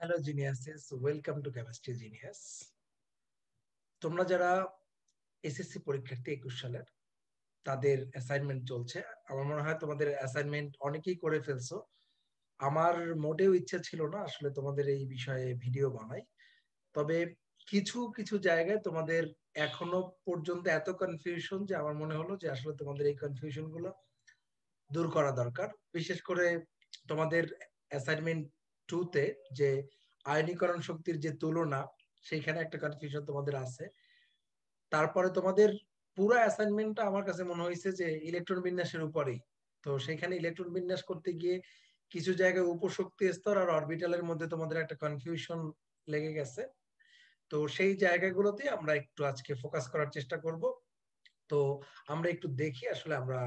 Hello geniuses, welcome to chemistry genius. তোমরা যারা SSC পরীক্ষার্থী 21 সালের, তাদের অ্যাসাইনমেন্ট চলছে। আমার মনে হয় তোমাদের অ্যাসাইনমেন্ট অনেকেই করে ফেলছো। আমার মোটেও ইচ্ছা ছিল না আসলে তোমাদের এই বিষয়ে ভিডিও বানাই, তবে কিছু কিছু জায়গায় তোমাদের এখনো পর্যন্ত এত কনফিউশন যে আমার মনে হলো যে আসলে তোমাদের এই কনফিউশন গুলো দূর করা দরকার। বিশেষ করে তোমাদের অ্যাসাইনমেন্ট 2 তে যে আয়নীকরণ শক্তির যে তুলনা, সেইখানে একটা কনফিউশন তোমাদের আছে। তারপরে তোমাদের পুরো অ্যাসাইনমেন্টটা আমার কাছে মনে হয়েছে যে ইলেকট্রন বিন্যাসের উপরেই। তো সেইখানে ইলেকট্রন বিন্যাস করতে গিয়ে কিছু জায়গায় উপশক্তি স্তর আর অরবিটালের মধ্যে তোমাদের একটা কনফিউশন লেগে গেছে। তো সেই জায়গাগুলোতে আমরা একটু আজকে ফোকাস করার চেষ্টা করব। তো আমরা একটু দেখি আসলে আমরা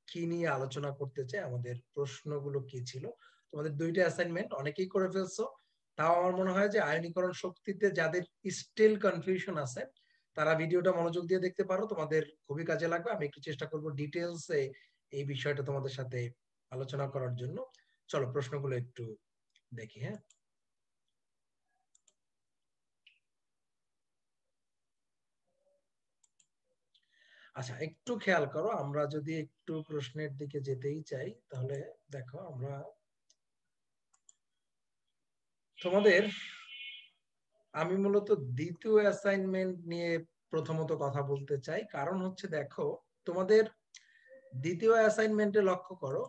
কি নিয়ে আলোচনা করতে চাই, আমাদের প্রশ্নগুলো কি ছিল। তোমাদের দুইটা অ্যাসাইনমেন্ট অনেকেই করে ফেলছো। তাও আমার মনে হয় যে আয়নীকরণ শক্তিতে যাদের স্টিল কনফিউশন আছে, তারা ভিডিওটা মনোযোগ দিয়ে দেখতে পারো, তোমাদের খুবই কাজে লাগবে। আমি একটু চেষ্টা করব ডিটেলসে এই বিষয়টা তোমাদের সাথে আলোচনা করার জন্য। চলো প্রশ্নগুলো একটু দেখি। হ্যাঁ, আচ্ছা, একটু খেয়াল করো, আমরা যদি একটু প্রশ্নের দিকে যেতেই চাই তাহলে দেখো, আমরা তোমাদের আমি মূলত দ্বিতীয় অ্যাসাইনমেন্ট নিয়ে প্রথমত কথা বলতে চাই। কারণ হচ্ছে দেখো, তোমাদের দ্বিতীয় অ্যাসাইনমেন্টে লক্ষ্য করো,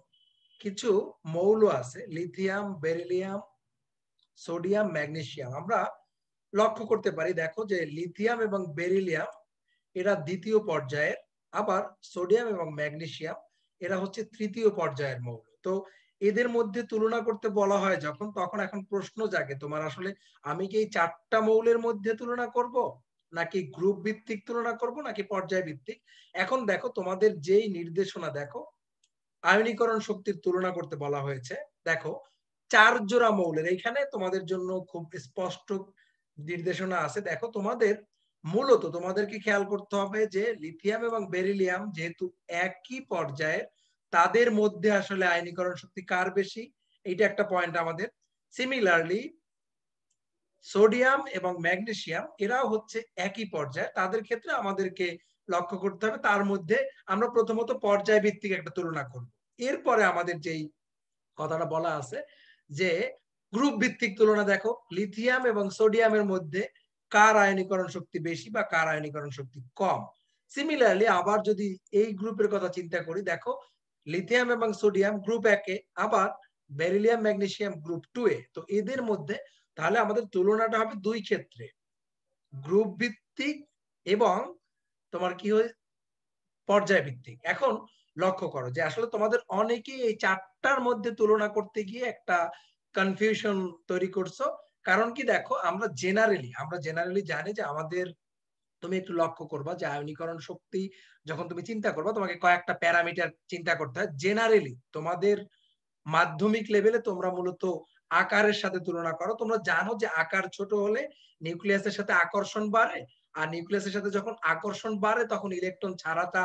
কিছু মৌল আছে, লিথিয়াম, বেরিলিয়াম, সোডিয়াম, ম্যাগনেসিয়াম। আমরা লক্ষ্য করতে পারি দেখো যে লিথিয়াম এবং বেরিলিয়াম এরা দ্বিতীয় পর্যায়ের, আবার সোডিয়াম এবং ম্যাগনেসিয়াম এরা হচ্ছে তৃতীয় পর্যায়ের মৌল। তো এদের মধ্যে তুলনা করতে বলা হয় যখন, তখন এখন প্রশ্ন জাগে তোমার, আসলে আমি কি এই চারটা মৌলের মধ্যে তুলনা করব, নাকি গ্রুপ ভিত্তিক তুলনা করব, নাকি পর্যায় ভিত্তিক? এখন দেখো তোমাদের যেই নির্দেশনা, দেখো আয়নীকরণ শক্তির তুলনা করতে বলা হয়েছে। দেখো 4 জোড়া মৌলের এইখানে তোমাদের জন্য খুব স্পষ্ট নির্দেশনা আছে। দেখো তোমাদের মূলত তোমাদেরকে খেয়াল করতে হবে যে লিথিয়াম এবং বেরিলিয়াম যেহেতু একই পর্যায়ের, তাদের মধ্যে আসলে আয়নীকরণ শক্তি কার বেশি, এইটা একটা পয়েন্ট আমাদের। সিমিলারলি সোডিয়াম এবং ম্যাগনেসিয়াম এরাও হচ্ছে একই পর্যায়ে, তাদের ক্ষেত্রে আমাদেরকে লক্ষ্য করতে হবে তার মধ্যে আমরা প্রথমত পর্যায় ভিত্তিক একটা তুলনা করব। এরপরে আমাদের যেই কথাটা বলা আছে যে গ্রুপ ভিত্তিক তুলনা, দেখো লিথিয়াম এবং সোডিয়ামের মধ্যে কার আয়নীকরণ শক্তি বেশি বা কার আয়নীকরণ শক্তি কম। সিমিলারলি আবার যদি এই গ্রুপের কথা চিন্তা করি, দেখো লিথিয়াম এবং সোডিয়াম গ্রুপ 1 এ, আবার বেরিলিয়াম ম্যাগনেসিয়াম গ্রুপ 2 এ। তো এদের মধ্যে তাহলে আমাদের তুলনাটা হবে দুই ক্ষেত্রে, গ্রুপ ভিত্তিক এবং তোমার কি হয় পর্যায় ভিত্তিক। এখন লক্ষ্য করো যে আসলে তোমাদের অনেকেই এই চারটার মধ্যে তুলনা করতে গিয়ে একটা কনফিউশন তৈরি করছো। কারণ কি, দেখো আমরা জেনারেলি জানি যে আমাদের, তুমি একটু লক্ষ্য করবা যে আয়নীকরণ শক্তি যখন তুমি চিন্তা করবা, তোমাকে কয়েকটা প্যারামিটার চিন্তা করতে হয়। জেনারেলি তোমাদের মাধ্যমিক লেভেলে তোমরা মূলত আকারের সাথে তুলনা করো। তোমরা জানো যে আকার ছোট হলে নিউক্লিয়াসের সাথে আকর্ষণ বাড়ে, আর নিউক্লিয়াসের সাথে যখন আকর্ষণ বাড়ে তখন ইলেকট্রন ছাড়াটা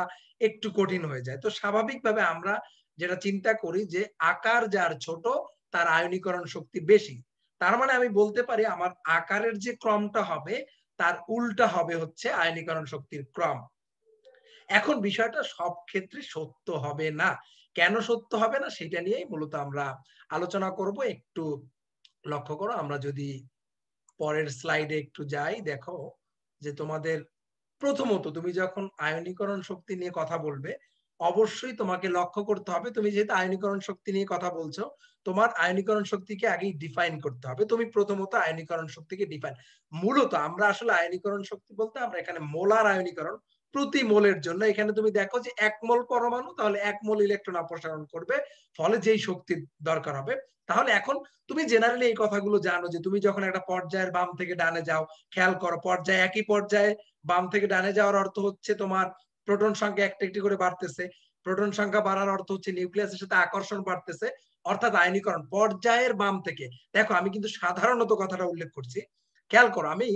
একটু কঠিন হয়ে যায়। তো স্বাভাবিকভাবে আমরা যেটা চিন্তা করি যে আকার যার ছোট তার আয়নীকরণ শক্তি বেশি। তার মানে আমি বলতে পারি আমার আকারের যে ক্রমটা হবে তার উল্টা হবে হচ্ছে আয়নীকরণ শক্তির ক্রম। এখন বিষয়টা সব ক্ষেত্রে সত্য হবে না। কেন সত্য হবে না সেটা নিয়েই মূলত আমরা আলোচনা করব। একটু লক্ষ্য করো, আমরা যদি পরের স্লাইডে একটু যাই, দেখো যে তোমাদের প্রথমত তুমি যখন আয়নীকরণ শক্তি নিয়ে কথা বলবে, অবশ্যই তোমাকে লক্ষ্য করতে হবে, তুমি যেহেতু আয়নীকরণ শক্তি নিয়ে কথা বলছো, তোমার আয়নীকরণ শক্তিকে আগেই ডিফাইন করতে হবে। তুমি প্রথমত আয়নীকরণ শক্তিকে ডিফাইন, মূলত আমরা আসলে আয়নীকরণ শক্তি বলতে আমরা এখানে মোলার আয়নীকরণ প্রতি মোলের জন্য, এখানে তুমি দেখো যে 1 মোল পরমাণু তাহলে 1 মোল ইলেকট্রন অপসারণ করবে, ফলে যেই শক্তির দরকার হবে। তাহলে এখন তুমি জেনারেলি এই কথাগুলো জানো যে তুমি যখন একটা পর্যায়ের বাম থেকে ডানে যাও, খেয়াল করো পর্যায়ে, একই পর্যায়ে বাম থেকে ডানে যাওয়ার অর্থ হচ্ছে তোমার প্রোটন সংখ্যা একটা একটি করে বাড়তেছে। প্রোটন সংখ্যা বাড়ার অর্থ হচ্ছে নিউক্লিয়াসের সাথে আকর্ষণ বাড়তেছে, অর্থাৎ আয়নীকরণ পর্যায়ের বাম থেকে। দেখো আমি কিন্তু সাধারণত কথাটা উল্লেখ করছি, খেয়াল করো আমি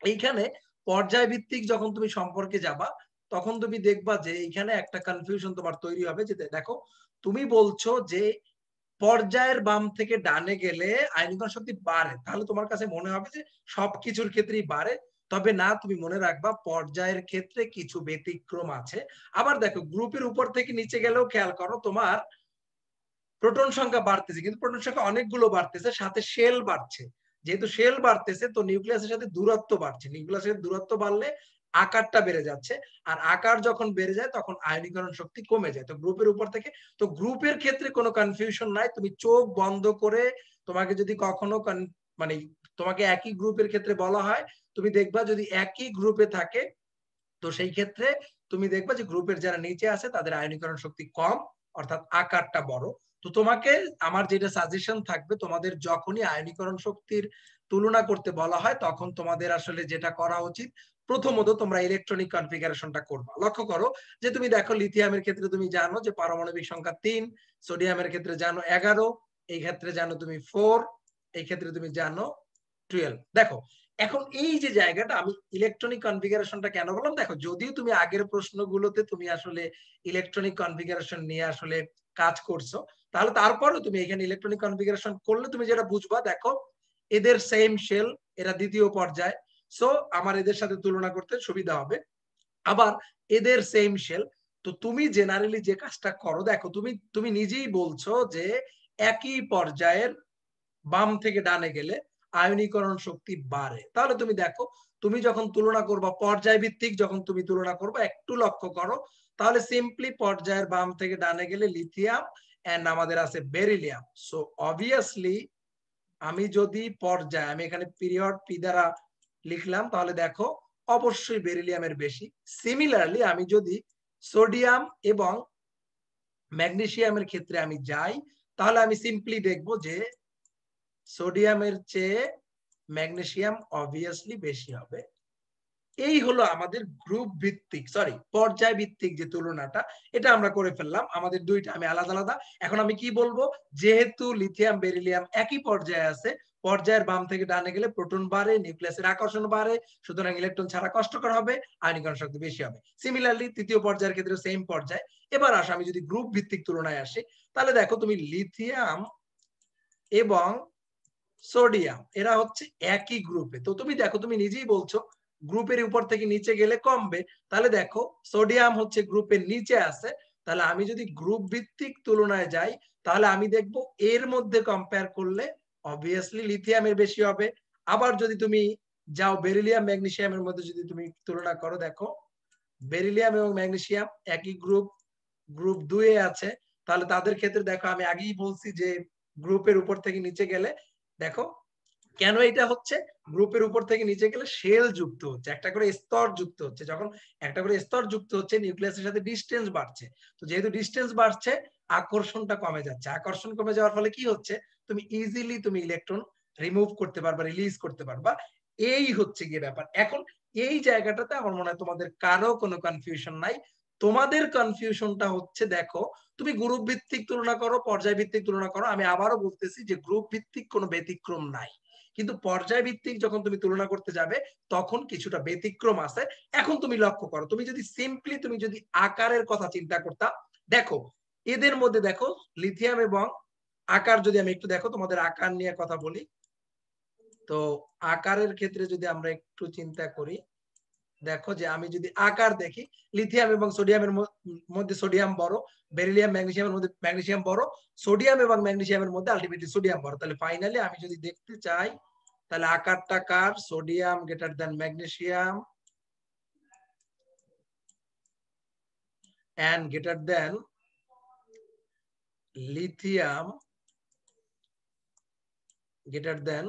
এইখানে পর্যায় ভিত্তিক যখন তুমি সম্পর্কে যাবা, তখন তুমি দেখবা যে এইখানে একটা কনফিউশন তোমার তৈরি হবে। যে দেখো তুমি বলছো যে পর্যায়ের বাম থেকে ডানে গেলে আয়নীকরণ শক্তি বাড়ে, তাহলে তোমার কাছে মনে হবে যে সবকিছুর ক্ষেত্রেই বাড়ে। তবে না, তুমি মনে রাখবা পর্যায়ের ক্ষেত্রে কিছু ব্যতিক্রম আছে। আবার দেখো গ্রুপের উপর থেকে নিচে গেলেও খেয়াল করো, তোমার প্রোটন সংখ্যা বাড়তেছে, কিন্তু প্রোটন সংখ্যা অনেকগুলো বাড়তেছে, সাথে শেল বাড়ছে। যেহেতু শেল বাড়তেছে তো নিউক্লিয়াসের সাথে দূরত্ব বাড়ছে, নিউক্লিয়াসের দূরত্ব বাড়লে আকারটা বেড়ে যাচ্ছে, আর আকার যখন বেড়ে যায় তখন আয়নীকরণ শক্তি কমে যায়। তো গ্রুপের উপর থেকে, তো গ্রুপের ক্ষেত্রে কোনো কনফিউশন নাই, তুমি চোখ বন্ধ করে, তোমাকে যদি কখনো মানে তোমাকে একই গ্রুপের ক্ষেত্রে বলা হয়, তুমি দেখবা যদি একই গ্রুপে থাকে তো সেই ক্ষেত্রে তুমি দেখবা যে গ্রুপের যারা নিচে আছে তাদের আয়নীকরণ শক্তি কম, অর্থাৎ আকারটা বড়। তো তোমাকে আমার যেটা সাজেশন থাকবে, তোমাদের যখনই আয়নীকরণ শক্তির তুলনা করতে বলা হয় তখন তোমাদের আসলে যেটা করা উচিত, প্রথমত তোমরা ইলেকট্রনিক কনফিগারেশনটা করবা। লক্ষ্য করো যে তুমি দেখো লিথিয়ামের ক্ষেত্রে তুমি জানো যে পারমাণবিক সংখ্যা 3, সোডিয়ামের ক্ষেত্রে জানো 11, এই ক্ষেত্রে জানো তুমি 4, এই ক্ষেত্রে তুমি জানো 12। দেখো এখন এই যে জায়গাটা আমি ইলেকট্রনিক কনফিগারেশনটা কেন বললাম, দেখো যদিও তুমি আগের প্রশ্নগুলোতে তুমি আসলে ইলেকট্রনিক কনফিগারেশন নিয়ে আসলে কাজ করছো, তাহলে তারপরও তুমি এখানে ইলেকট্রনিক কনফিগারেশন করলে তুমি যেটা বুঝবা, দেখো এদের সেম শেল, এরা দ্বিতীয় পর্যায়, সো আমার এদের সাথে তুলনা করতে সুবিধা হবে। আবার এদের সেম শেল, তো তুমি জেনারেলি যে কাজটা করো, দেখো তুমি তুমি নিজেই বলছো যে একই পর্যায়ের বাম থেকে ডানে গেলে আয়নীকরণ শক্তি বাড়ে। তাহলে তুমি দেখো তুমি যখন তুলনা করবা, পর্যায় ভিত্তিক যখন তুমি তুলনা করবা, একটু লক্ষ্য করো, তাহলে সিম্পলি পর্যায়ের বাম থেকে ডানে গেলে লিথিয়াম এন্ড আমাদের আছে বেরিলিয়াম। সো অবভিয়াসলি আমি যদি পর্যায়, আমি এখানে পিরিয়ড পি দ্বারা লিখলাম, তাহলে দেখো অবশ্যই বেরিলিয়ামের বেশি। সিমিলারলি আমি যদি সোডিয়াম এবং ম্যাগনেসিয়ামের ক্ষেত্রে আমি যাই, তাহলে আমি সিম্পলি দেখবো যে সোডিয়ামের চেয়ে ম্যাগনেসিয়াম অবভিয়াসলি বেশি হবে। এই হলো আমাদের গ্রুপ ভিত্তিক, সরি পর্যায় ভিত্তিক যে তুলনাটা, এটা আমরা করে ফেললাম। আমাদের দুইটা আমি আলাদা আলাদা। এখন আমি কি বলবো, যেহেতু লিথিয়াম বেরিলিয়াম একই পর্যায়ে আছে, পর্যায়ের বাম থেকে ডানে গেলে প্রোটন বাড়ে, নিউক্লিয়াসের আকর্ষণ বাড়ে, সুতরাং ইলেকট্রন ছাড়া কষ্টকর হবে, আয়নীকরণ শক্তি বেশি হবে। সিমিলারলি তৃতীয় পর্যায়ের ক্ষেত্রে সেম পর্যায়। এবার আসো আমি যদি গ্রুপ ভিত্তিক তুলনায় আসি, তাহলে দেখো তুমি লিথিয়াম এবং সোডিয়াম এরা হচ্ছে একই গ্রুপে। তো তুমি দেখো তুমি নিজেই বলছো গ্রুপের উপর থেকে নিচে গেলে কমবে, তাহলে দেখো সোডিয়াম হচ্ছে গ্রুপের নিচে আছে, তাহলে আমি যদি গ্রুপ ভিত্তিক তুলনায় যাই, তাহলে আমি দেখবো এর মধ্যে কম্পেয়ার করলে অবভিয়াসলি লিথিয়ামের বেশি হবে। আবার যদি তুমি যাও বেরিলিয়াম ম্যাগনেসিয়ামের মধ্যে যদি তুমি তুলনা করো, দেখো বেরিলিয়াম এবং ম্যাগনেসিয়াম একই গ্রুপ, গ্রুপ 2 এ আছে, তাহলে তাদের ক্ষেত্রে দেখো আমি আগেই বলছি যে গ্রুপের উপর থেকে নিচে গেলে, দেখো কেন এটা হচ্ছে, গ্রুপের উপর থেকে নিচে গেলে শেল যুক্ত হচ্ছে, একটা করে স্তর যুক্ত হচ্ছে, যখন একটা করে স্তর যুক্ত হচ্ছে নিউক্লিয়াসের সাথে ডিসটেন্স বাড়ছে, তো যেহেতু ডিসটেন্স বাড়ছে আকর্ষণটা কমে যাচ্ছে, আকর্ষণ কমে যাওয়ার ফলে কি হচ্ছে, তুমি ইজিলি তুমি ইলেকট্রন রিমুভ করতে পারবা, রিলিজ করতে পারবা। এই হচ্ছে গিয়ে ব্যাপার। এখন এই জায়গাটাতে আমার মনে হয় তোমাদের কারো কোনো কনফিউশন নাই। তোমাদের কনফিউশনটা হচ্ছে, দেখো তুমি গ্রুপ ভিত্তিক তুলনা করো, পর্যায় ভিত্তিক তুলনা করো, আমি আবারও বলতেছি যে গ্রুপ ভিত্তিক কোনো ব্যতিক্রম নাই, কিন্তু পর্যায় ভিত্তিক যখন তুমি তুলনা করতে যাবে তখন কিছুটা ব্যতিক্রম আছে। এখন তুমি লক্ষ্য করো, তুমি যদি সিম্পলি তুমি যদি আকারের কথা চিন্তা করতা, দেখো এদের মধ্যে দেখো লিথিয়াম এবং আকার, যদি আমি একটু দেখো তোমাদের আকার নিয়ে কথা বলি, তো আকারের ক্ষেত্রে যদি আমরা একটু চিন্তা করি, দেখো যে আমি যদি আকার দেখি, লিথিয়াম এবং সোডিয়ামের মধ্যে সোডিয়াম বড়, বেরিলিয়াম ম্যাগনেসিয়ামের মধ্যে ম্যাগনেসিয়াম বড়, সোডিয়াম এবং ম্যাগনেসিয়ামের মধ্যে আলটিমেটলি সোডিয়াম বড়। তাহলে ফাইনালি আমি যদি দেখতে চাই, তাহলে আকারটা কার, sodium greater than magnesium and greater than lithium greater than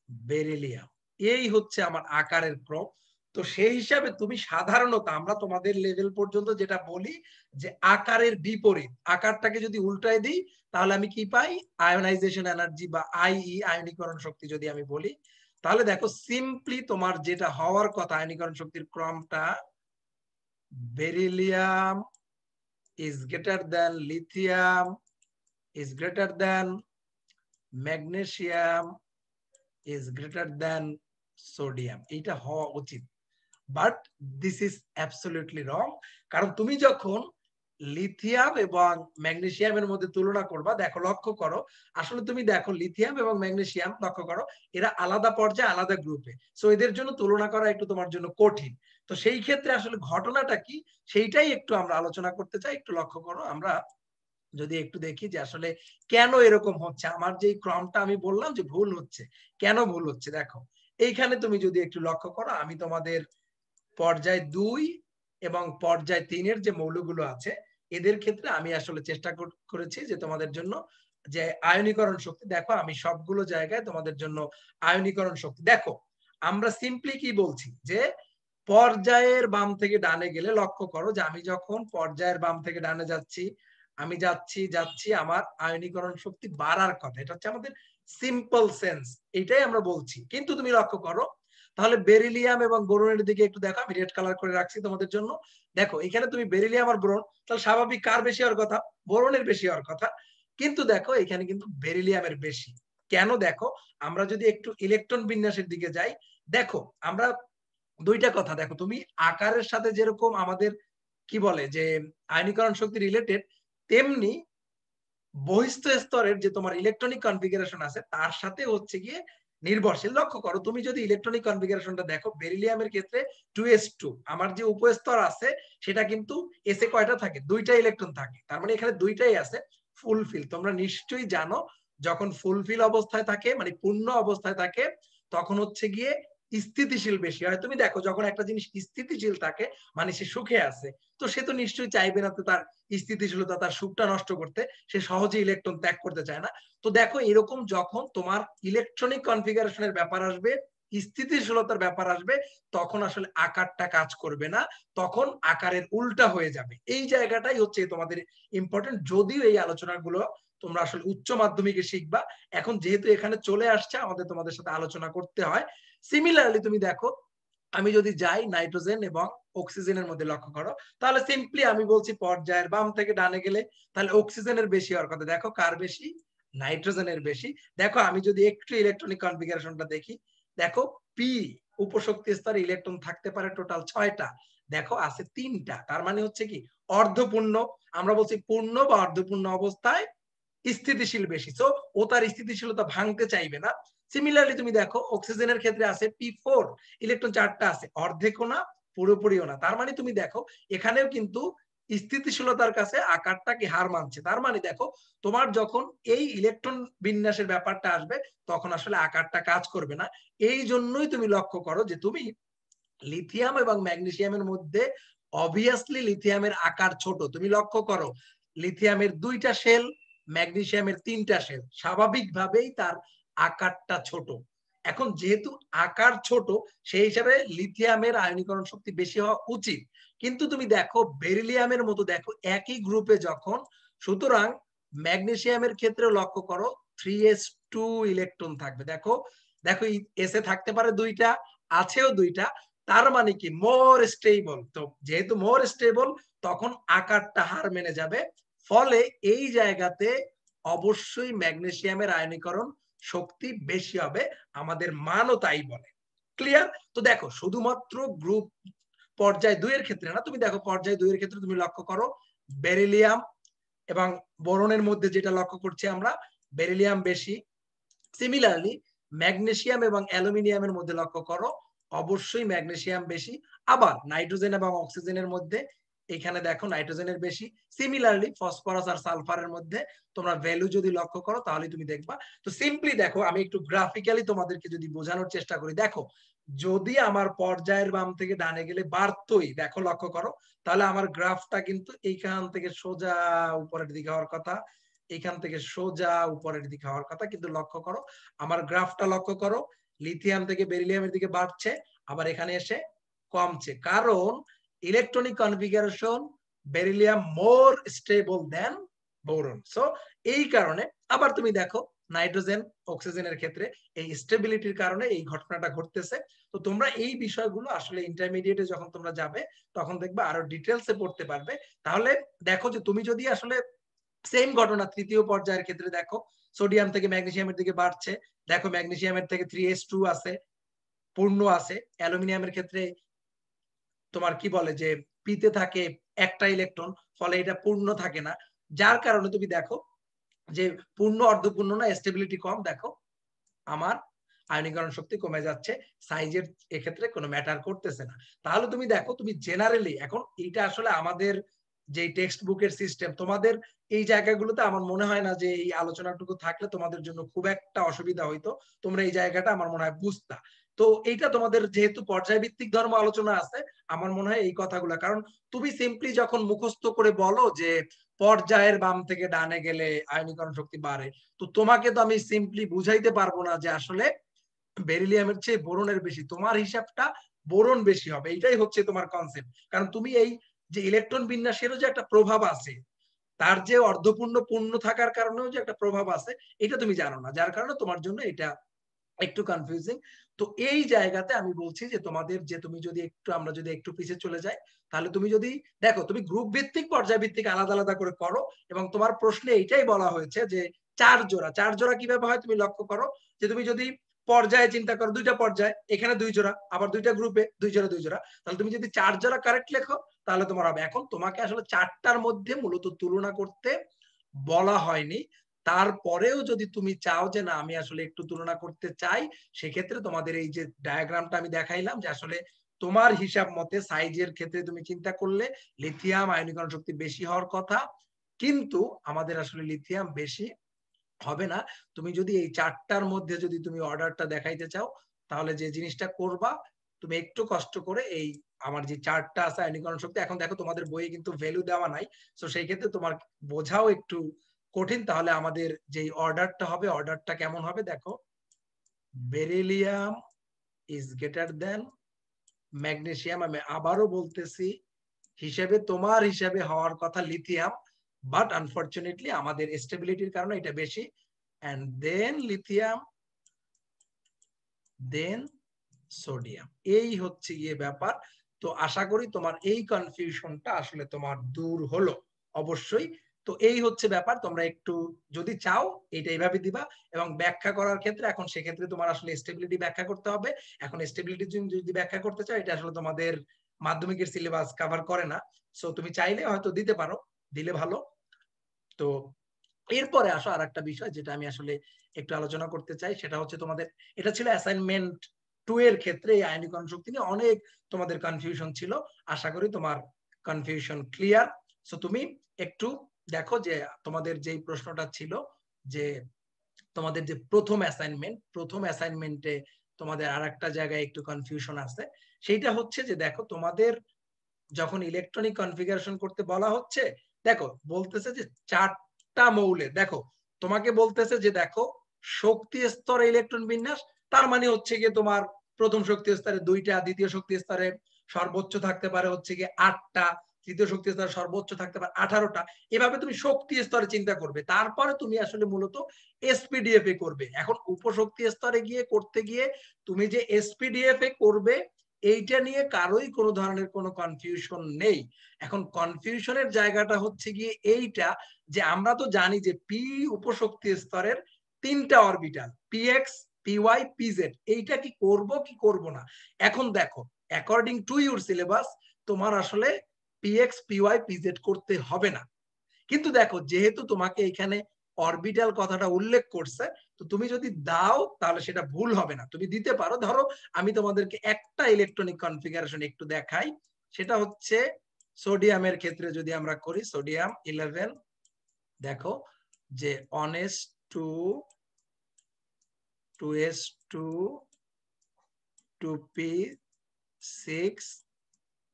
beryllium. এই হচ্ছে আমার আকারের ক্রম। তো সেই হিসাবে তুমি সাধারণত, আমরা তোমাদের লেভেল পর্যন্ত যেটা বলি যে আকারের বিপরীত, আকারটাকে যদি উল্টায় দিই তাহলে আমি কি পাই, আয়োনাইজেশন এনার্জি বা আইই আয়নীকরণ শক্তি যদি আমি বলি, তাহলে দেখো সিম্পলি তোমার যেটা হওয়ার কথা আয়নীকরণ শক্তির ক্রমটা, beryllium is greater than lithium is greater than magnesium is greater than sodium, এটা হওয়া উচিত। বাট দিস ইজ অ্যাবসলিউটলি রং। কারণ তুমি যখন লিথিয়াম এবং ম্যাগনেসিয়ামের মধ্যে তুলনা করবা, দেখো লক্ষ্য করো, আসলে তুমি দেখো লিথিয়াম এবং ম্যাগনেসিয়াম লক্ষ্য করো এরা আলাদা পর্যায়ে আলাদা গ্রুপে, সো এদের জন্য তুলনা করা একটু তোমার জন্য কঠিন। তো সেই ক্ষেত্রে আসলে ঘটনাটা কি সেইটাই একটু আমরা আলোচনা করতে চাই। একটু লক্ষ্য করো, আমরা যদি একটু দেখি যে আসলে কেন এরকম হচ্ছে, আমার যে ক্রমটা আমি বললাম যে ভুল হচ্ছে, কেন ভুল হচ্ছে দেখো এইখানে তুমি যদি একটু লক্ষ্য করো, আমি তোমাদের পর্যায় 2 এবং পর্যায় 3 যে মৌলগুলো আছে এদের ক্ষেত্রে আমি আসলে চেষ্টা করেছি যে তোমাদের জন্য যে আয়নীকরণ শক্তি, দেখো আমি সবগুলো জায়গায় তোমাদের জন্য আয়নীকরণ শক্তি দেখো, আমরা সিম্পলি কি বলছি যে পর্যায়ের বাম থেকে ডানে গেলে লক্ষ্য করো যে আমি যখন পর্যায়ের বাম থেকে ডানে যাচ্ছি, আমি যাচ্ছি আমার আয়নীকরণ শক্তি বাড়ার কথা, এটা হচ্ছে আমাদের সিম্পল সেন্স, এটাই আমরা বলছি। কিন্তু তুমি লক্ষ্য করো তাহলে বেরিলিয়াম এবং বোরনের দিকে একটু দেখো, আমি রেড কালার করে রাখছি তোমাদের জন্য। দেখো এখানে তুমি বেরিলিয়াম আর বোরন, তাহলে স্বাভাবিক কার বেশি হওয়ার কথা? বোরনের বেশি হওয়ার কথা। কিন্তু দেখো এখানে কিন্তু বেরিলিয়ামের বেশি। কেন? দেখো আমরা যদি একটু ইলেকট্রন বিন্যাসের দিকে যাই, দেখো আমরা দুইটা কথা, দেখো তুমি আকারের সাথে যেরকম আমাদের কি বলে যে আয়নীকরণ শক্তি রিলেটেড, তেমনি বহিস্থ স্তরের যে তোমার ইলেকট্রনিক কনফিগারেশন আছে তার সাথে হচ্ছে গিয়ে নির্ভরশীল। লক্ষ্য করো তুমি যদি ইলেকট্রনিক কনফিগারেশনটা দেখো, বেরিলিয়ামের ক্ষেত্রে 2s2, আমার যে উপস্তর আছে সেটা কিন্তু এসে কয়টা থাকে? দুইটা ইলেকট্রন থাকে, তার মানে এখানে দুইটাই আছে ফুলফিল। তোমরা নিশ্চয়ই জানো যখন ফুলফিল অবস্থায় থাকে মানে পূর্ণ অবস্থায় থাকে তখন হচ্ছে গিয়ে স্থিতিশীল বেশি হয়। তুমি দেখো যখন একটা জিনিস স্থিতিশীল থাকে মানে সে সুখে আছে, তো সে তো নিশ্চয়ই চাইবে না তো তার স্থিতিশীলতা, তার সুখটা নষ্ট করতে, সে সহজে ইলেকট্রন ত্যাগ করতে চায় না। তো দেখো এরকম যখন তোমার ইলেকট্রনিক কনফিগারেশনের ব্যাপার আসবে, স্থিতিশীলতার ব্যাপার আসবে, তখন আসলে আকারটা কাজ করবে না, তখন আকারের উল্টা হয়ে যাবে। এই জায়গাটাই হচ্ছে তোমাদের ইম্পর্টেন্ট। যদিও এই আলোচনাগুলো তোমরা আসলে উচ্চ মাধ্যমিকে শিখবা, এখন যেহেতু এখানে চলে আসছে আমাদের তোমাদের সাথে আলোচনা করতে হয়। সিমিলারলি তুমি দেখো আমি যদি যাই নাইট্রোজেন এবং অক্সিজেনের মধ্যে লক্ষ্য করো, তাহলে সিম্পলি আমি বলছি পর্যায়ের বাম থেকে ডানে গেলে তাহলে অক্সিজেনের বেশি হওয়ার কথা। দেখো কার বেশি? নাইট্রোজেনের বেশি। দেখো আমি যদি একটু ইলেকট্রনিক কনফিগারেশনটা দেখি, দেখো পি উপশক্তি স্তরে ইলেকট্রন থাকতে পারে টোটাল 6টা, দেখো আছে 3টা, তার মানে হচ্ছে কি অর্ধপূর্ণ। আমরা বলছি পূর্ণ বা অর্ধপূর্ণ অবস্থায় স্থিতিশীল বেশি, সো ও তার স্থিতিশীলতা ভাঙতে চাইবে না। সিমিলারলি তুমি দেখো অক্সিজেনের ক্ষেত্রে আছে P4, ইলেকট্রন 4টা আছে, অর্ধেকও না পুরোপুরিও না, তার মানে তুমি দেখো এখানেও কিন্তু স্থিতিশীলতার কাছে আকারটা কি হার মানছে। তার মানে দেখো তোমার যখন এই ইলেকট্রন বিন্যাসের ব্যাপারটা আসবে তখন আসলে আকারটা কাজ করবে না। এই জন্যই তুমি লক্ষ্য করো যে তুমি লিথিয়াম এবং ম্যাগনেসিয়ামের মধ্যে অবভিয়াসলি লিথিয়ামের আকার ছোট। তুমি লক্ষ্য করো লিথিয়ামের 2টা শেল, ম্যাগনেসিয়ামের 3টা শেল, স্বাভাবিকভাবেই তার আকারটা ছোট। এখন যেহেতু আকার ছোট সেই হিসাবে লিথিয়ামের আয়নীকরণ শক্তি বেশি হওয়া উচিত, কিন্তু তুমি দেখো বেরিলিয়ামের মতো দেখো একই গ্রুপে যখন, সুতরাং ম্যাগনেসিয়ামের ক্ষেত্রে লক্ষ্য করো 3s2 ইলেকট্রন থাকবে। দেখো দেখো এসে থাকতে পারে 2টা, আছেও 2টা, তার মানে কি মোর স্টেবল। তো যেহেতু মোর স্টেবল তখন আকারটা হার মেনে যাবে, ফলে এই জায়গাতে অবশ্যই ম্যাগনেসিয়ামের আয়নীকরণ শক্তি বেশি হবে, আমাদের মানও তাই বলে। ক্লিয়ার? তো দেখো শুধুমাত্র গ্রুপ পর্যায় 2 এর ক্ষেত্রে না, তুমি দেখো পর্যায় 2 এর ক্ষেত্রে তুমি লক্ষ্য করো বেরিলিয়াম এবং বোরনের মধ্যে যেটা লক্ষ্য করছি আমরা, বেরিলিয়াম বেশি। সিমিলারলি ম্যাগনেসিয়াম এবং অ্যালুমিনিয়ামের মধ্যে লক্ষ্য করো অবশ্যই ম্যাগনেসিয়াম বেশি। আবার নাইট্রোজেন এবং অক্সিজেনের মধ্যে এখানে দেখো নাইট্রোজেনের বেশি। সিমিলারলি ফসফরাস আর সালফারের মধ্যে তোমরা ভ্যালু যদি লক্ষ্য করো তাহলে তুমি দেখবা। তো সিম্পলি দেখো আমি একটু গ্রাফিক্যালি তোমাদেরকে যদি বোঝানোর চেষ্টা করি, দেখো যদি আমার পর্যায়ের বাম থেকে ডানে গেলে বাড়তোই, দেখো লক্ষ্য করো, তাহলে আমার গ্রাফটা কিন্তু এইখান থেকে সোজা উপরের দিকে হওয়ার কথা, এখান থেকে সোজা উপরের দিকে হওয়ার কথা, কিন্তু লক্ষ্য করো আমার গ্রাফটা লক্ষ্য করো লিথিয়াম থেকে বেরিলিয়ামের দিকে বাড়ছে, আবার এখানে এসে কমছে, কারণ ইলেকট্রনিক কনফিগারেশন বেরিলিয়াম মোর স্টেবল দেন বোরন। সো এই কারণে আবার তুমি দেখো নাইট্রোজেন অক্সিজেনের ক্ষেত্রে এই স্টেবিলিটির কারণে এই ঘটনাটা ঘটতেছে। তো তোমরা এই বিষয়গুলো আসলে ইন্টারমিডিয়েটে যখন তোমরা যাবে তখন দেখবে আরো ডিটেলসে পড়তে পারবে। তাহলে দেখো যে তুমি যদি আসলে সেম ঘটনা তৃতীয় পর্যায়ের ক্ষেত্রে দেখো সোডিয়াম থেকে ম্যাগনেসিয়ামের দিকে বাড়ছে, দেখো ম্যাগনেসিয়ামের থেকে 3s2 আছে, পূর্ণ আছে। অ্যালুমিনিয়ামের ক্ষেত্রে তোমার কি বলে যে পিতে থাকে একটা ইলেকট্রন, ফলে এটা পূর্ণ থাকে না। যার কারণে তুমি দেখো যে পূর্ণ অর্ধপূর্ণ না, স্টেবিলিটি কম, দেখো আমার আয়নীকরণ শক্তি কমে যাচ্ছে, সাইজের এক্ষেত্রে কোনো ম্যাটার করতেছে না। তাহলে তুমি দেখো, তুমি জেনারেলি এখন এইটা আসলে আমাদের যে টেক্সট বুকের সিস্টেম, তোমাদের এই জায়গাগুলোতে আমার মনে হয় না যে এই আলোচনাটুকু থাকলে তোমাদের জন্য খুব একটা অসুবিধা হইতো, তোমরা এই জায়গাটা আমার মনে হয় বুঝতা। তো এইটা তোমাদের যেহেতু পর্যায়ভিত্তিক ধর্ম আলোচনা আছে, আমার মনে হয় এই কথাগুলো, কারণ তুমি সিম্পলি যখন মুখস্থ করে বলো যে পর্যায়ের বাম থেকে ডানে গেলে আয়নীকরণ শক্তি বাড়ে, তো তোমাকে তো আমি সিম্পলি বুঝাইতে পারবো না যে আসলে বেরিলিয়ামের চেয়ে বোরনের বেশি, তোমার হিসাবটা বোরন বেশি হবে, এইটাই হচ্ছে তোমার কনসেপ্ট। কারণ তুমি এই যে ইলেকট্রন বিন্যাসেরও যে একটা প্রভাব আছে, তার যে অর্ধপূর্ণ পূর্ণ থাকার কারণেও যে একটা প্রভাব আছে, এটা তুমি জানো না, যার কারণে তোমার জন্য এটা একটু কনফিউজিং। তো এই জায়গাতে আমি বলছি যে তোমাদের যে তুমি যদি একটু, আমরা যদি একটু পিছিয়ে চলে যাই, তাহলে তুমি যদি দেখো তুমি গ্রুপ ভিত্তিক পর্যায় ভিত্তিক আলাদা আলাদা করে করো, এবং তোমার প্রশ্নে এইটাই বলা হয়েছে যে চার জোড়া কিভাবে হয় তুমি লক্ষ্য করো, যে তুমি যদি পর্যায়ে চিন্তা করো, দুইটা পর্যায়, এখানে 2 জোড়া, আবার দুইটা গ্রুপে 2 জোড়া, তাহলে তুমি যদি 4 জোড়া কারেক্ট লেখো তাহলে তোমার হবে। এখন তোমাকে আসলে 4টার মধ্যে মূলত তুলনা করতে বলা হয়নি, তারপরেও যদি তুমি চাও যে না আমি আসলে একটু তুলনা করতে চাই, সেক্ষেত্রে তোমাদের এই যে ডায়াগ্রামটা আমি দেখাইলাম, যে আসলে তোমার হিসাব মতে সাইজের ক্ষেত্রে তুমি চিন্তা করলে লিথিয়াম আয়নীকরণ শক্তি বেশি হওয়ার কথা, কিন্তু আমাদের আসলে লিথিয়াম বেশি হবে না। তুমি যদি এই 4টার মধ্যে যদি তুমি অর্ডারটা দেখাইতে চাও, তাহলে যে জিনিসটা করবা, তুমি একটু কষ্ট করে এই আমার যে 4টা আছে আয়নীকরণ শক্তি, এখন দেখো তোমাদের বইয়ে কিন্তু ভ্যালু দেওয়া নাই, তো সেই ক্ষেত্রে তোমার বোঝাও একটু কঠিন। তাহলে আমাদের যে অর্ডারটা হবে, অর্ডারটা কেমন হবে দেখো, beryllium is greater than magnesium, আমি আবারও বলতেছি, হিসেবে তোমার হিসেবে হওয়ার কথা লিথিয়াম, বাট আনফরচুনেটলি আমাদের স্টেবিলিটির কারণে এটা বেশি, and then lithium, then sodium. এই হচ্ছে গিয়ে ব্যাপার। তো আশা করি তোমার এই কনফিউশনটা আসলে তোমার দূর হলো অবশ্যই। তো এই হচ্ছে ব্যাপার, তোমরা একটু যদি চাও এটা এইভাবে দিবা, এবং ব্যাখ্যা করার ক্ষেত্রে এখন সেক্ষেত্রে তোমার আসলে স্টেবিলিটি ব্যাখ্যা করতে হবে। এখন স্টেবিলিটি যদি ব্যাখ্যা করতে চাও, এটা আসলে তোমাদের মাধ্যমিকের সিলেবাস কভার করে না, সো তুমি চাইলে হয়তো দিতে পারো, দিলে ভালো। তো এরপরে আসো আর একটা বিষয় যেটা আমি আসলে একটু আলোচনা করতে চাই, সেটা হচ্ছে তোমাদের, এটা ছিল অ্যাসাইনমেন্ট 2 এর ক্ষেত্রে এই আয়নীকরণ শক্তি নিয়ে অনেক তোমাদের কনফিউশন ছিল, আশা করি তোমার কনফিউশন ক্লিয়ার। সো তুমি একটু দেখো যে তোমাদের যেই প্রশ্নটা ছিল, যে তোমাদের যে প্রথম অ্যাসাইনমেন্টে তোমাদের আর একটা জায়গায় একটু কনফিউশন আছে, সেইটা হচ্ছে যে দেখো তোমাদের যখন ইলেকট্রনিক কনফিগারেশন করতে বলা হচ্ছে, দেখো বলতেছে যে 4টা মৌলে, দেখো তোমাকে বলতেছে যে দেখো শক্তি স্তরে ইলেকট্রন বিন্যাস, তার মানে হচ্ছে গিয়ে তোমার প্রথম শক্তি স্তরে 2টা, দ্বিতীয় শক্তি স্তরে সর্বোচ্চ থাকতে পারে হচ্ছে গিয়ে 8টা, তৃতীয় শক্তি স্তরে সর্বোচ্চ থাকতে পারে 18টা, এভাবে তুমি শক্তি স্তরে চিন্তা করবে, তারপরে তুমি আসলে মূলত এসপিডিএফ এ করবে। এখন উপশক্তি স্তরে গিয়ে করতে গিয়ে তুমি যে এসপিডিএফ এ করবে, এইটা নিয়ে কারোই কোনো ধরনের কোনো কনফিউশন নেই। এখন কনফিউশনের জায়গাটা হচ্ছে গিয়ে এইটা, যে আমরা তো জানি যে পি উপশক্তি স্তরের 3টা অরবিটাল, পিএক্স, পিওয়াই, পিজেড, এইটা কি করব কি করব না। এখন দেখো অ্যাকর্ডিং টু ইউর সিলেবাস তোমার আসলে পিএক্স, পিওয়াই, পিজেড করতে হবে না, কিন্তু দেখো যেহেতু তোমাকে এখানে অরবিটাল কথাটা উল্লেখ করছে, তো তুমি যদি দাও তাহলে সেটা ভুল হবে না, তুমি দিতে পারো। ধরো আমি তোমাদেরকে একটা ইলেকট্রনিক কনফিগারেশন একটু দেখাই, সেটা হচ্ছে সোডিয়ামের ক্ষেত্রে যদি আমরা করি, সোডিয়াম 11, দেখো যে 1s2, 2s2, 2p6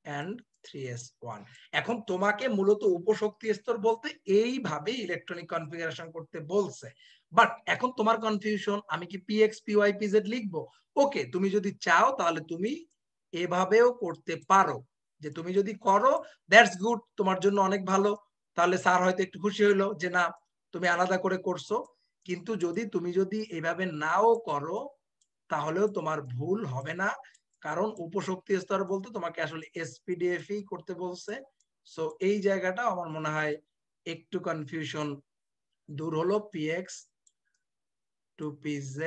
and 3s1। এখন তোমাকে মূলত উপশক্তি স্তর বলতে এইভাবে ইলেকট্রনিক কনফিগারেশন করতে বলছে, বাট এখন তোমার কনফিউশন আমি কি পিএক্স, পিওয়াই, পিজেড লিখবো? ওকে, তুমি যদি চাও তাহলে তুমি এভাবেও করতে পারো, যে তুমি যদি করো দ্যাটস গুড, তোমার জন্য অনেক ভালো, তাহলে স্যার হয়তো একটু খুশি হইলো যে না তুমি আলাদা করে করছো। কিন্তু তুমি যদি এভাবে নাও করো তাহলেও তোমার ভুল হবে না, কারণ উপশক্তি স্তর বলতে তোমাকে আসলে এসপিডিএফ করতে বলছে। সো এই জায়গাটা আমার মনে হয় একটু কনফিউশন দূর হলো, পিএক্স, 2pz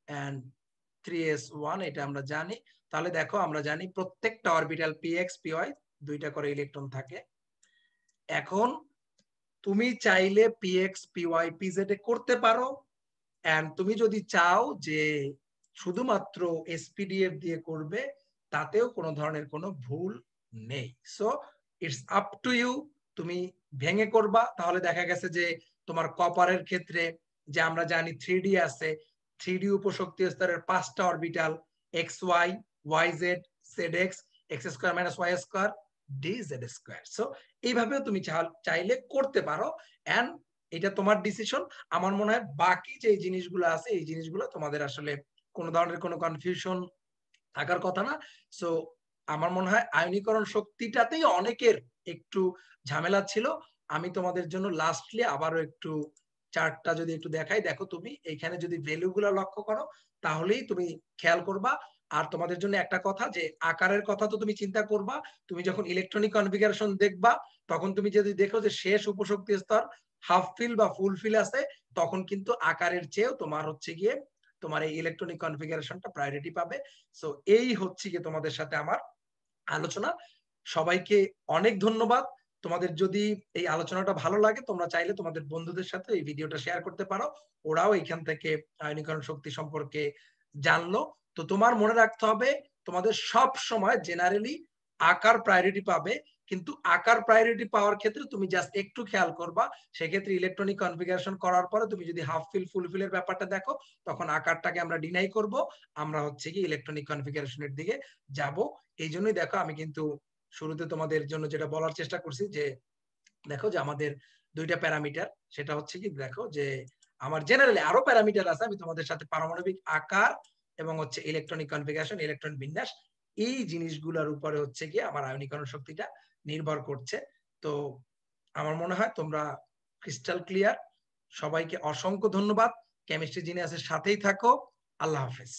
and 3s1, এটা আমরা জানি। তাহলে দেখো আমরা জানি প্রত্যেকটা অরবিটাল পিএক্স, পিওয়াই 2টা করে ইলেকট্রন থাকে। এখন তুমি চাইলে px py pz এ করতে পারো, এন্ড তুমি যদি চাও যে শুধুমাত্র এসপিডিএফ দিয়ে করবে, তাতেও কোনো ধরনের কোনো ভুল নেই। So it's up to you, তুমি ভেঙে করবা। তাহলে দেখা গেছে যে তোমার কপারের ক্ষেত্রে যে আমরা জানি 3D আছে, 3D উপশক্তি স্তরের 5টা orbital X Y, Y Z, Z X, X square minus Y square, D Z square. So এইভাবেও তুমি চাইলে করতে পারো, এন্ড এটা তোমার ডিসিশন। আমার মনে হয় বাকি যে জিনিসগুলো আছে এই জিনিসগুলো তোমাদের আসলে কোনো ধরনের কোনো কনফিউশন থাকার কথা না। সো আমার মনে হয় আয়নীকরণ শক্তিটাতেই অনেকের একটু ঝামেলা ছিল। আমি তোমাদের জন্য লাস্টলি আবারও একটু চার্টটা যদি একটু দেখাই, দেখো তুমি এখানে যদি ভ্যালুগুলো লক্ষ্য করো তাহলেই তুমি খেয়াল করবা। আর তোমাদের জন্য একটা কথা, যে আকারের কথা তো তুমি চিন্তা করবা, তুমি যখন ইলেকট্রনিক কনফিগারেশন দেখবা তখন তুমি যদি দেখো যে শেষ উপশক্তি স্তর হাফ ফিল বা ফুল ফিল আছে, তখন কিন্তু আকারের চেয়েও তোমার হচ্ছে গিয়ে তোমার এই ইলেকট্রনিক কনফিগারেশনটা প্রায়োরিটি পাবে। সো এই হচ্ছে গিয়ে তোমাদের সাথে আমার আলোচনা। সবাইকে অনেক ধন্যবাদ। তোমাদের যদি এই আলোচনাটা ভালো লাগে, তোমরা চাইলে তোমাদের বন্ধুদের সাথে এই ভিডিওটা শেয়ার করতে পারো, ওরাও এখান থেকে আয়নীকরণ শক্তি সম্পর্কে জানলো। তো তোমার মনে রাখতে হবে, তোমাদের সব সময় জেনারেলি আকার প্রায়োরিটি পাবে, কিন্তু আকার প্রায়োরিটি পাওয়ার ক্ষেত্রে তুমি জাস্ট একটু খেয়াল করবা, সেক্ষেত্রে ইলেকট্রনিক কনফিগারেশন করার পরে তুমি যদি হাফ ফিল ফুল ফিলের ব্যাপারটা দেখো, তখন আকারটাকে আমরা ডিনাই করব, আমরা হচ্ছে কি ইলেকট্রনিক কনফিগারেশনের দিকে যাব। এই জন্যই দেখো আমি কিন্তু শুরুতে তোমাদের জন্য যেটা বলার চেষ্টা করছি, যে দেখো যে আমাদের 2টা প্যারামিটার, সেটা হচ্ছে কি দেখো যে আমার জেনারেলি আরো প্যারামিটার আছে, আমি তোমাদের সাথে পারমাণবিক আকার এবং হচ্ছে ইলেকট্রনিক কনফিগারেশন, ইলেকট্রন বিন্যাস, এই জিনিসগুলোর উপরে হচ্ছে কি আমার আয়নীকরণ শক্তিটা নির্ভর করছে। তো আমার মনে হয় তোমরা ক্রিস্টাল ক্লিয়ার। সবাইকে অসংখ্য ধন্যবাদ। কেমিস্ট্রি জিনিয়াসের সাথেই থাকো। আল্লাহ হাফেজ।